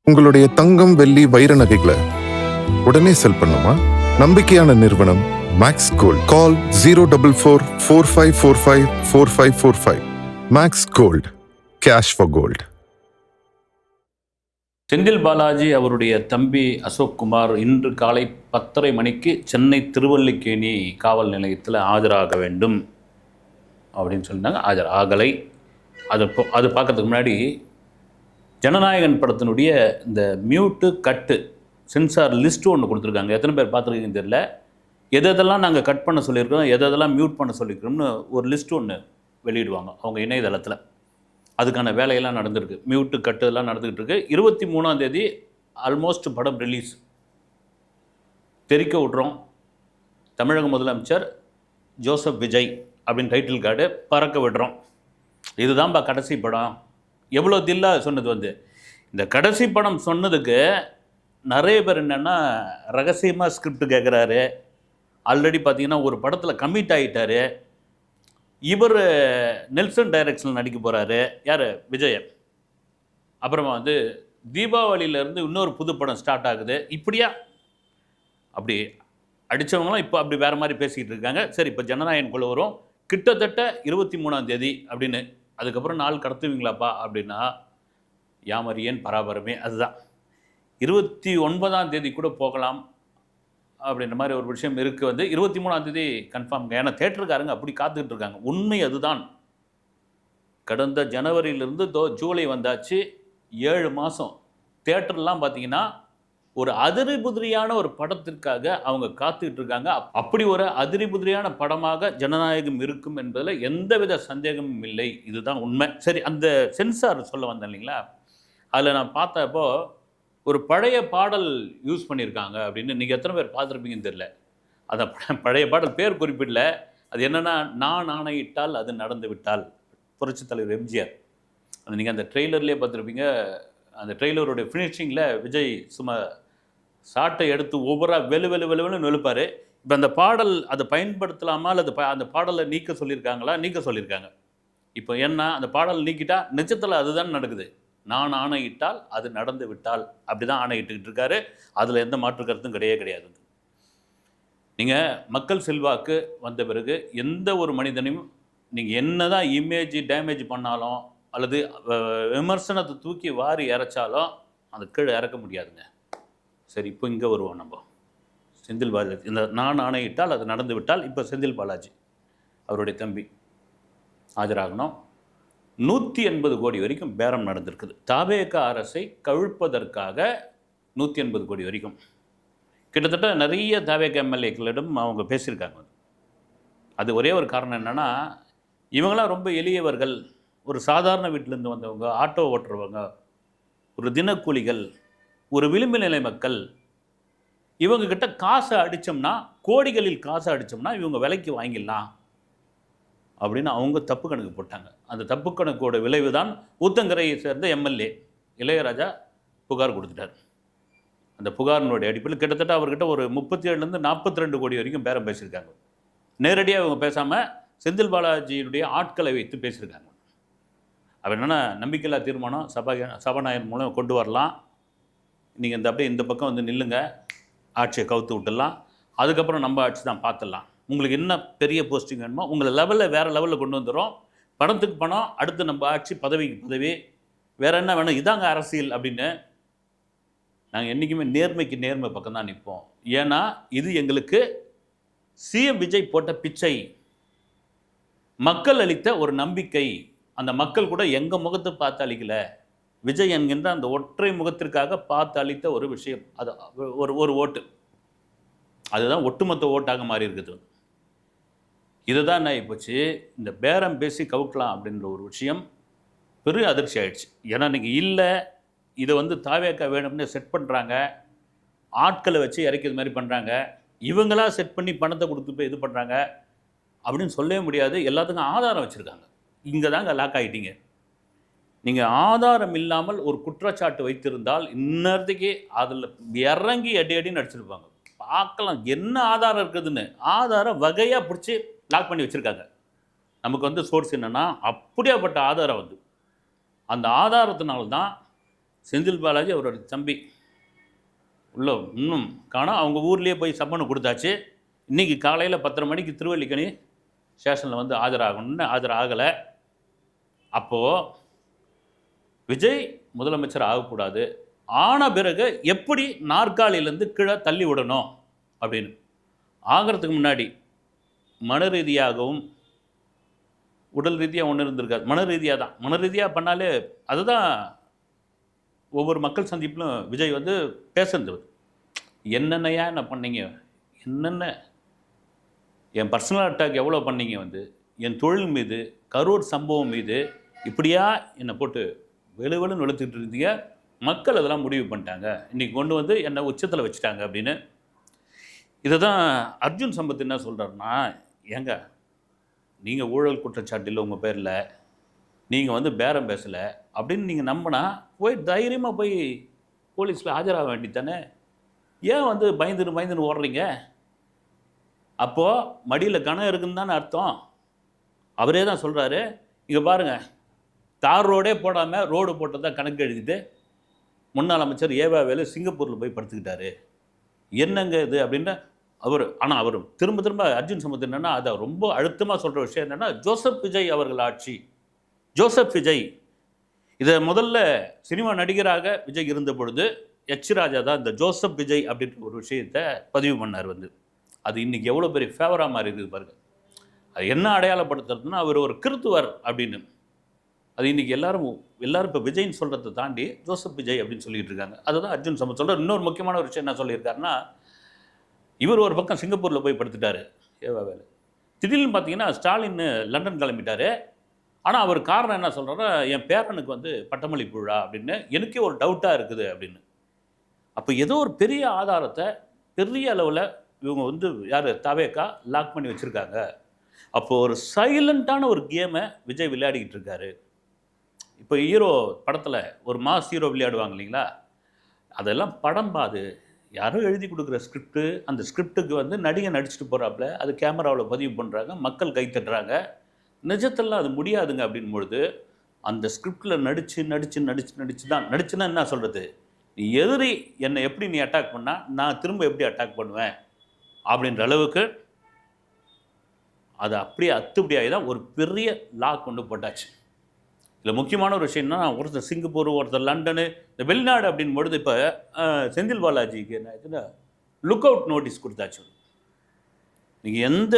உங்களுடைய தங்கம், வெள்ளி, வைர நகைகளை உடனே செல் பண்ணுமா? நம்பிக்கையான நிறுவனம் Max Gold. Call 04445454545. Max Gold, cash for gold. Senthil Balaji அவருடைய தம்பி அசோக் குமார் இன்று காலை 10:30 மணிக்கு சென்னை திருவல்லிக்கேணி காவல் நிலையத்தில் ஆஜராக வேண்டும் அப்படின்னு சொல்லியிருந்தாங்க. ஆஜர் ஆகலை. அது பார்க்கறதுக்கு முன்னாடி ஜனநாயகன் படத்தினுடைய இந்த மியூட்டு கட்டு சென்சார் லிஸ்ட்டு ஒன்று கொடுத்துருக்காங்க. எத்தனை பேர் பார்த்துருக்கீங்கன்னு தெரியல. எதெல்லாம் நாங்கள் கட் பண்ண சொல்லியிருக்கோம், எதெல்லாம் மியூட் பண்ண சொல்லியிருக்கிறோம்னு ஒரு லிஸ்ட்டு ஒன்று வெளியிடுவாங்க அவங்க இணையதளத்தில். அதுக்கான வேலையெல்லாம் நடந்திருக்கு. மியூட்டு கட்டு எல்லாம் நடந்துக்கிட்டு இருக்கு. 23ஆம் தேதி ஆல்மோஸ்ட் படம் ரிலீஸ். தெரிக்க விட்றோம். தமிழக முதலமைச்சர் ஜோசப் விஜய் அப்படின்னு டைட்டில் கார்டு பறக்க விடுறோம். இதுதான்ப்பா கடைசி படம். எவ்வளோ தில்லா சொன்னது இந்த கடைசி படம் சொன்னதுக்கு நிறைய பேர் என்னென்னா ரகசியமாக ஸ்கிரிப்ட் கேட்குறாரு. ஆல்ரெடி பார்த்தீங்கன்னா ஒரு படத்தில் கமிட் ஆகிட்டார். இவர் நெல்சன் டைரக்ஷனில் நடிக்க போகிறாரு. யார்? விஜய். அப்புறமா தீபாவளியிலேருந்து இன்னொரு புது படம் ஸ்டார்ட் ஆகுது. இப்படியா அப்படி அடித்தவங்களாம் இப்போ அப்படி வேறு மாதிரி பேசிக்கிட்டு இருக்காங்க. சரி, இப்போ ஜனநாயகன் குழு வரும் கிட்டத்தட்ட 23ஆம் தேதி அப்படின்னு. அதுக்கப்புறம் நாள் கடத்துவீங்களாப்பா அப்படின்னா யாமரியன் பராபரமே. அதுதான் 29ஆம் தேதி கூட போகலாம் அப்படின்ற மாதிரி ஒரு விஷயம் இருக்குது. 23ஆம் தேதி கன்ஃபார்ம். ஏன்னா தேட்டருக்காரங்க அப்படி காத்துக்கிட்டு இருக்காங்க. உண்மை அதுதான். கடந்த ஜனவரியிலிருந்து ஜூலை வந்தாச்சு. 7 மாதம் தேட்டர்லாம் பார்த்தீங்கன்னா ஒரு அதிரிபுதிரியான ஒரு படத்திற்காக அவங்க காத்துக்கிட்டு இருக்காங்க. அப்படி ஒரு அதிரிபுதிரியான படமாக ஜனநாயகம் இருக்கும் என்பதில் எந்தவித சந்தேகமும் இல்லை. இதுதான் உண்மை. சரி, அந்த சென்சார் சொல்ல வந்தேன் இல்லைங்களா, அதில் நான் பார்த்தப்போ ஒரு பழைய பாடல் யூஸ் பண்ணியிருக்காங்க அப்படின்னு. நீங்கள் எத்தனை பேர் பார்த்துருப்பீங்கன்னு தெரியல. அந்த பழைய பாடல் பேர் குறிப்பிடல. அது என்னென்னா, நான் ஆணையிட்டால் அது நடந்து விட்டால், புரட்சித் தலைவர் எம்ஜிஆர். அது நீங்கள் அந்த ட்ரெய்லர்லேயே பார்த்துருப்பீங்க. அந்த ட்ரெய்லருடைய ஃபினிஷிங்கில் விஜய் சும்மா சாட்டை எடுத்து ஒவ்வொரு வெளுன்னு வெளுப்பார். இப்போ அந்த பாடல் அதை பயன்படுத்தலாமா அல்லது அந்த பாடலை நீக்க சொல்லியிருக்காங்களா? நீக்க சொல்லியிருக்காங்க. இப்போ என்ன, அந்த பாடல் நீக்கிட்டா நிஜத்தில் அதுதான் நடக்குது. நான் ஆணையிட்டால் அது நடந்து விட்டால் அப்படி தான் ஆணையிட்டுக்கிட்டு இருக்காரு. அதில் எந்த மாற்று கருத்தும் கிடையாது. நீங்கள் மக்கள் செல்வாக்கு வந்த பிறகு எந்த ஒரு மனிதனையும் நீங்கள் என்ன தான் இமேஜ் டேமேஜ் பண்ணாலும் அல்லது விமர்சனத்தை தூக்கி வாரி இறைச்சாலும் அந்த கீழே இறக்க முடியாதுங்க. சரி, இப்போ இங்கே வருவோம் நம்ம. செந்தில் பாலாஜி இந்த நான் ஆணையிட்டால் அது நடந்து விட்டால் இப்போ செந்தில் பாலாஜி அவருடைய தம்பி ஆஜராகணும். 180 கோடி வரைக்கும் பேரம் நடந்திருக்குது. தாவேக அரசை கவிழ்ப்பதற்காக 180 கோடி வரைக்கும். கிட்டத்தட்ட நிறைய தாவேக எம்எல்ஏக்களிடம் அவங்க பேசியிருக்காங்க. அது ஒரே ஒரு காரணம் என்னென்னா, இவங்களாம் ரொம்ப எளியவர்கள், ஒரு சாதாரண வீட்டிலேருந்து வந்தவங்க, ஆட்டோ ஓட்டுறவங்க, ஒரு தினக்கூலிகள், ஒரு விளிம்பு நிலை மக்கள். இவங்கக்கிட்ட காசை அடித்தோம்னா, கோடிகளில் காசை அடித்தோம்னா இவங்க விலைக்கு வாங்கிடலாம் அப்படின்னு அவங்க தப்பு கணக்கு போட்டாங்க. அந்த தப்பு கணக்கோட விளைவு தான் ஊத்தங்கரையை சேர்ந்த எம்எல்ஏ இளையராஜா புகார் கொடுத்துட்டார். அந்த புகாரினுடைய அடிப்படையில் கிட்டத்தட்ட அவர்கிட்ட ஒரு 37லேருந்து 42 கோடி வரைக்கும் பேரம் பேசியிருக்காங்க. நேரடியாக அவங்க பேசாமல் செந்தில் பாலாஜியினுடைய ஆட்களை வைத்து பேசியிருக்காங்க. அவர் என்னென்னா, நம்பிக்கையில்லா தீர்மானம் சபாநாயகர் மூலம் கொண்டு வரலாம், நீங்கள் அப்படியே இந்த பக்கம் நில்லுங்க, ஆட்சியை கவுத்து விட்டுடலாம், அதுக்கப்புறம் நம்ம ஆட்சி தான் பார்த்துடலாம், உங்களுக்கு என்ன பெரிய போஸ்டிங் வேணுமோ உங்களை லெவலில் வேறு லெவலில் கொண்டு வந்துடும், பணத்துக்கு பணம், அடுத்து நம்ம ஆட்சி, பதவிக்கு பதவி, வேறு என்ன வேணும், இதாங்க அரசியல் அப்படின்னு. நாங்கள் என்றைக்குமே நேர்மைக்கு நேர்மை பக்கம் தான் நிற்போம். ஏன்னா இது எங்களுக்கு சிஎம் விஜய் போட்ட பிச்சை, மக்கள் அளித்த ஒரு நம்பிக்கை. அந்த மக்கள் கூட எங்கள் முகத்தை பார்த்து அளிக்கல, விஜய் என்கின்ற அந்த ஒற்றை முகத்திற்காக பார்த்து அளித்த ஒரு விஷயம். அது ஒரு ஓட்டு, அதுதான் ஒட்டுமொத்த ஓட்டாக மாறி இருக்குது. இதுதான் என்ன ஆகிப்போச்சு, இந்த பேரம் பேசி கவுக்கலாம் அப்படின்ற ஒரு விஷயம் பெரிய அதிர்ச்சி ஆகிடுச்சு. ஏன்னா நீங்கள் இல்லை, இதை தாவேக்கா வேணும்னு செட் பண்ணுறாங்க, ஆட்களை வச்சு இறக்கிது மாதிரி பண்ணுறாங்க, இவங்களா செட் பண்ணி பணத்தை கொடுத்து போய் இது பண்ணுறாங்க அப்படின்னு சொல்லவே முடியாது. எல்லாத்துக்கும் ஆதாரம் வச்சுருக்காங்க. இங்கே தாங்க லாக் ஆகிட்டீங்க. நீங்கள் ஆதாரம் இல்லாமல் ஒரு குற்றச்சாட்டு வைத்திருந்தால் இன்னத்துக்கு அதில் இறங்கி அடின்னு அடிச்சிருப்பாங்க. பார்க்கலாம் என்ன ஆதாரம் இருக்குதுன்னு. ஆதாரம் வகையாக பிடிச்சி லாக் பண்ணி வச்சுருக்காங்க. நமக்கு சோர்ஸ் என்னென்னா, அப்படியாப்பட்ட ஆதாரம் அந்த ஆதாரத்தினால்தான் செந்தில் பாலாஜி அவரோட தம்பி உள்ள இன்னும் காணோம். அவங்க ஊர்லேயே போய் சம்மனு கொடுத்தாச்சு. இன்றைக்கி காலையில் 10:30 மணிக்கு திருவல்லிக்கேணி ஸ்டேஷனில் வந்து ஆஜராகணும்னு ஆஜராகலை. அப்போது விஜய் முதலமைச்சர் ஆகக்கூடாது, ஆன பிறகு எப்படி நாற்காலியிலேருந்து கீழே தள்ளி விடணும் அப்படின்னு ஆகிறதுக்கு முன்னாடி மன ரீதியாகவும் உடல் ரீதியாக ஒன்று இருந்திருக்காது. மன ரீதியாக தான், மன ரீதியாக பண்ணாலே அதுதான் ஒவ்வொரு மக்கள் சந்திப்பிலும் விஜய் வந்து பேசுறது. என்னென்னையா என்ன பண்ணீங்க, என்னென்ன என் பர்சனல் அட்டாக் எவ்வளோ பண்ணீங்க, வந்து என் தொழில் மீது, கரூர் சம்பவம் மீது இப்படியா என்னை போட்டு வெளுவெளுன்னு வெளுத்துக்கிட்டு இருந்தீங்க. மக்கள் அதெல்லாம் முடிவு பண்ணிட்டாங்க, இன்றைக்கி கொண்டு வந்து என்னை உச்சத்தில் வச்சுட்டாங்க அப்படின்னு. இதை தான் அர்ஜுன் சம்பத் என்ன சொல்கிறாருன்னா, ஏங்க நீங்கள் ஊழல் குற்றச்சாட்டில் உங்கள் பேரில் நீங்கள் வந்து பேரம் பேசலை அப்படின்னு நீங்கள் நம்பினா போய் தைரியமாக போய் போலீஸில் ஆஜராக வேண்டித்தானே. ஏன் வந்து பயந்துன்னு ஓடுறீங்க? அப்போது மடியில் கணம் இருக்குன்னு தானே அர்த்தம். அவரே தான் சொல்கிறாரு, இங்கே பாருங்கள், தார் ரோடே போடாமல் ரோடு போட்டதாக கணக்கு எழுதிட்டு முன்னாள் அமைச்சர் ஏவாவேலு சிங்கப்பூரில் போய் படுத்துக்கிட்டாரு. என்னங்க இது அப்படின்ற ஆனால் அவர் திரும்ப அர்ஜுன் சம்பத் என்னென்னா, அதை ரொம்ப அழுத்தமாக சொல்கிற விஷயம் என்னென்னா, ஜோசப் விஜய் அவர்கள் ஆட்சி, ஜோசப் விஜய் இதை முதல்ல சினிமா நடிகராக விஜய் இருந்த பொழுது எச் ராஜா தான் இந்த ஜோசப் விஜய் அப்படின்ற ஒரு விஷயத்தை பதிவு பண்ணார். வந்து அது இன்றைக்கி எவ்வளோ பெரிய ஃபேவராக மாறி இருக்குது பாருங்கள். அது என்ன அடையாளப்படுத்துறதுன்னா, அவர் ஒரு கிறித்துவர் அப்படின்னு. அது இன்றைக்கி எல்லாரும் இப்போ விஜய்ன்னு சொல்கிறத தாண்டி ஜோசப் விஜய் அப்படின்னு சொல்லிட்டு இருக்காங்க. அதுதான் அர்ஜுன் சம்பத் சொல்கிறார். இன்னொரு முக்கியமான ஒரு விஷயம் என்ன சொல்லியிருக்காருன்னா, இவர் ஒரு பக்கம் சிங்கப்பூரில் போய் படுத்துட்டார் ஏவாவேலு. திடீர்னு பார்த்தீங்கன்னா ஸ்டாலின் லண்டன் கிளம்பிட்டார். ஆனால் அவர் காரணம் என்ன சொல்கிறாரா, என் பேரனுக்கு வந்து பட்டமளிப்பு விழா அப்படின்னு எனக்கே ஒரு டவுட்டாக இருக்குது அப்படின்னு. அப்போ ஏதோ ஒரு பெரிய ஆதாரத்தை பெரிய அளவில் இவங்க வந்து யார் தவேக்கா லாக் பண்ணி வச்சுருக்காங்க. அப்போது ஒரு சைலண்ட்டான ஒரு கேமை விஜய் விளையாடிக்கிட்டு இருக்காரு. இப்போ ஹீரோ படத்தில் ஒரு மாஸ் ஹீரோ விளையாடுவாங்க இல்லைங்களா, அதெல்லாம் படம் பாது யாரோ எழுதி கொடுக்குற ஸ்கிரிப்டு, அந்த ஸ்கிரிப்டுக்கு வந்து நடிகை நடிச்சுட்டு போகிறாப்புல, அது கேமராவில் பதிவு பண்ணுறாங்க, மக்கள் கை தட்டுறாங்க. நிஜத்தெல்லாம் அது முடியாதுங்க அப்படின் பொழுது அந்த ஸ்கிரிப்டில் நடிச்சுன்னா என்ன சொல்கிறது, நீ எதிரி என்னை எப்படி நீ அட்டாக் பண்ணால் நான் திரும்ப எப்படி அட்டாக் பண்ணுவேன் அப்படின்ற அளவுக்கு அது அப்படியே அத்துப்படியாகி தான் ஒரு பெரிய லா கொண்டு போட்டாச்சு. இதில் முக்கியமான ஒரு விஷயம்னா, ஒருத்தர் சிங்கப்பூர், ஒருத்தர் லண்டனு, இந்த வெளிநாடு அப்படின் பொழுது இப்போ செந்தில் பாலாஜிக்கு என்ன ஆச்சுன்னா லுக் அவுட் நோட்டீஸ் கொடுத்தாச்சு. நீங்கள் எந்த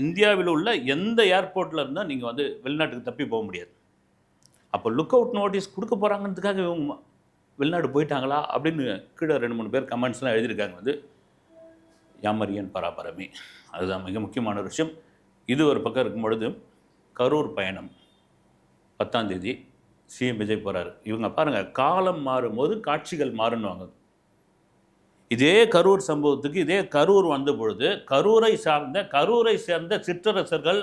இந்தியாவில் உள்ள எந்த ஏர்போர்ட்டில் இருந்தால் நீங்கள் வந்து வெளிநாட்டுக்கு தப்பி போக முடியாது. அப்போ லுக் அவுட் நோட்டீஸ் கொடுக்க போகிறாங்கிறதுக்காக இவங்க வெளிநாடு போயிட்டாங்களா அப்படின்னு கீழே 2-3 பேர் கமெண்ட்ஸ்லாம் எழுதியிருக்காங்க. வந்து யாமரியன் பராபரமே, அதுதான் மிக முக்கியமான ஒரு விஷயம். இது ஒரு பக்கம் இருக்கும் பொழுது கரூர் பயணம் 10ஆம் தேதி சிஎம் விஜய் போகிறாரு. இவங்க பாருங்கள், காலம் மாறும்போது காட்சிகள் மாறுன்னுவாங்க. இதே கரூர் சம்பவத்துக்கு இதே கரூர் வந்த பொழுது கரூரை சேர்ந்த சிற்றரசர்கள்,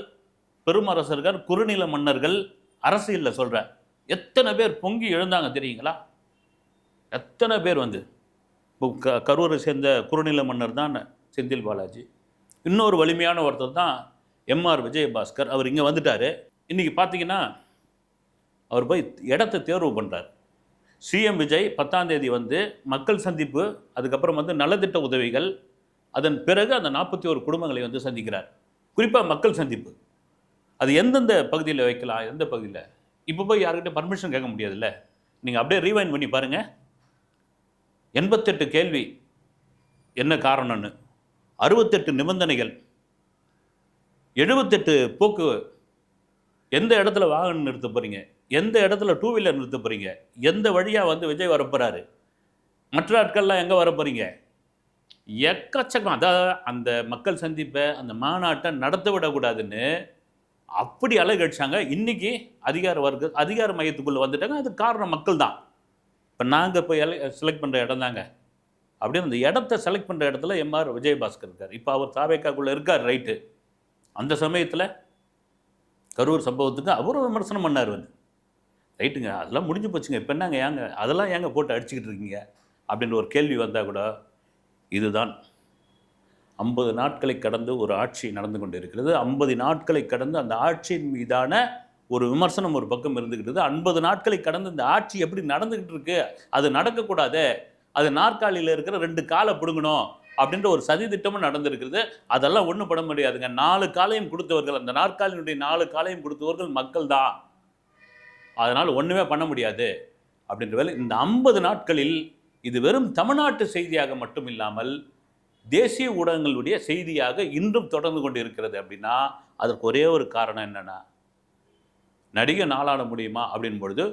பெருமரசர்கள், குறுநில மன்னர்கள், அரசியலில் சொல்கிற எத்தனை பேர் பொங்கி எழுந்தாங்க தெரியுங்களா? எத்தனை பேர் வந்து இப்போ கரூரை சேர்ந்த குறுநில மன்னர் தான் செந்தில் பாலாஜி. இன்னொரு வலிமையான ஒருத்தர் தான் எம்ஆர் விஜயபாஸ்கர். அவர் இங்கே வந்துட்டார். இன்றைக்கி பார்த்தீங்கன்னா அவர் போய் இடத்தை தேர்வு பண்ணுறார். சிஎம் விஜய் 10ஆம் தேதி வந்து மக்கள் சந்திப்பு, அதுக்கப்புறம் வந்து நலத்திட்ட உதவிகள், அதன் பிறகு அந்த 41 குடும்பங்களை வந்து சந்திக்கிறார். குறிப்பாக மக்கள் சந்திப்பு அது எந்தெந்த பகுதியில் வைக்கலாம், எந்த பகுதியில், இப்போ போய் யார்கிட்ட பர்மிஷன் கேட்க முடியாதுல்ல. நீங்கள் அப்படியே ரீவைண்ட் பண்ணி பாருங்கள். 88 கேள்வி என்ன காரணம்னு, 68 நிபந்தனைகள், 78 போக்கு, எந்த இடத்துல வாகனம் நிறுத்த போகிறீங்க, எந்த இடத்துல 2 வீலர் நிறுத்த போகிறீங்க, எந்த வழியாக வந்து விஜய் வரப்போகிறாரு, மற்ற ஆட்கள்லாம் எங்கே வர போகிறீங்க, எக்கச்சக்கம். அதாவது அந்த மக்கள் சந்திப்பை, அந்த மாநாட்டை நடத்த விடக்கூடாதுன்னு அப்படி அழகடிச்சாங்க. இன்றைக்கி அதிகார மையத்துக்குள்ளே வந்துட்டாங்க. அதுக்கு காரணம் மக்கள் தான். இப்போ நாங்கள் இப்போ செலக்ட் பண்ணுற இடம் தாங்க அப்படின்னு அந்த இடத்த செலக்ட் பண்ணுற இடத்துல எம்ஆர் விஜயபாஸ்கர் இருக்கார். இப்போ அவர் தாவேக்காக்குள்ளே இருக்கார், ரைட்டு. அந்த சமயத்தில் கரூர் சம்பவத்துக்கு அவரும் விமர்சனம் பண்ணார் வந்து, ரைட்டுங்க அதெல்லாம் முடிஞ்சு போச்சுங்க, இப்போ என்னங்க அதெல்லாம் ஏங்க போட்டு அடிச்சுக்கிட்டு இருக்கீங்க அப்படின்ற ஒரு கேள்வி வந்தால் கூட, இதுதான் 50 நாட்களை கடந்து ஒரு ஆட்சி நடந்து கொண்டு இருக்கிறது. 50 நாட்களை கடந்து அந்த ஆட்சியின் மீதான ஒரு விமர்சனம் ஒரு பக்கம் இருந்துக்கிட்டு 50 நாட்களை கடந்து இந்த ஆட்சி எப்படி நடந்துக்கிட்டு இருக்கு, அது நடக்கக்கூடாது, அது நாற்காலியில் இருக்கிற 2 காலை பிடுங்கணும் அப்படின்ற ஒரு சதி திட்டமும் நடந்திருக்கிறது. அதெல்லாம் ஒன்றும் பண்ண முடியாதுங்க. 4 காலையும் கொடுத்தவர்கள், அந்த நாற்காலியினுடைய 4 காலையும் கொடுத்தவர்கள் மக்கள் தான். அதனால் ஒன்றுமே பண்ண முடியாது அப்படின்ற வேலை. இந்த 50 நாட்களில் இது வெறும் தமிழ்நாட்டு செய்தியாக மட்டும் இல்லாமல் தேசிய ஊடகங்களுடைய செய்தியாக இன்றும் தொடர்ந்து கொண்டு இருக்கிறது. அப்படின்னா அதற்கு ஒரே ஒரு காரணம் என்னன்னா, நடிகர் நாளாட முடியுமா அப்படின் பொழுது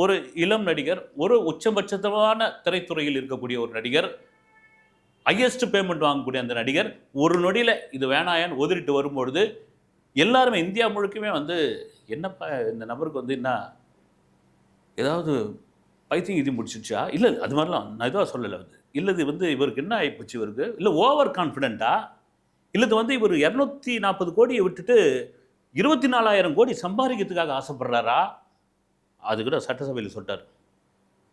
ஒரு இளம் நடிகர், ஒரு உச்சபட்சமான திரைத்துறையில் இருக்கக்கூடிய ஒரு நடிகர், ஹையஸ்ட் பேமெண்ட் வாங்கக்கூடிய அந்த நடிகர் ஒரு நொடியில் இது வேணாயான்னு ஒதுரிட்டு வரும்பொழுது எல்லாருமே இந்தியா முழுக்குமே வந்து என்னப்பா இந்த நபருக்கு வந்து என்ன ஏதாவது பைத்தியம் இது முடிச்சிடுச்சா, இல்லை அது மாதிரிலாம் நான் இதாக சொல்லலை வந்து, இல்லை இது வந்து இவருக்கு என்ன ஆகிப்போச்சு, இவருக்கு இல்லை ஓவர் கான்ஃபிடென்ட்டா, இல்லை இது வந்து இவர் 240 கோடியை விட்டுட்டு 24,000 கோடி சம்பாதிக்கிறதுக்காக ஆசைப்படுறாரா. அது கூட சட்டசபையில் சொல்லிட்டார்,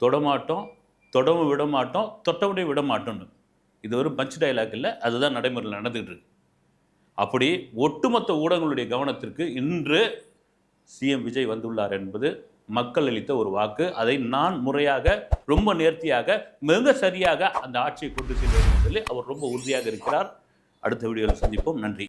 தொடமாட்டோம், தொடவும் விட மாட்டோம், தொட்டவுடைய விட மாட்டோம்னு. இது ஒரு பஞ்ச் டயலாக் இல்லை, அதுதான் நடைமுறையில் நடந்துகிட்டு இருக்கு. அப்படி ஒட்டுமொத்த ஊடகங்களுடைய கவனத்திற்கு இன்று சிஎம் விஜய் வந்துள்ளார் என்பது மக்கள் அளித்த ஒரு வாக்கு. அதை நான் முறையாக, ரொம்ப நேர்த்தியாக, மிக சரியாக அந்த ஆட்சியை கொண்டு செல்வது சொல்லி அவர் ரொம்ப உறுதியாக இருக்கிறார். அடுத்த வீடியோவில் சந்திப்போம். நன்றி.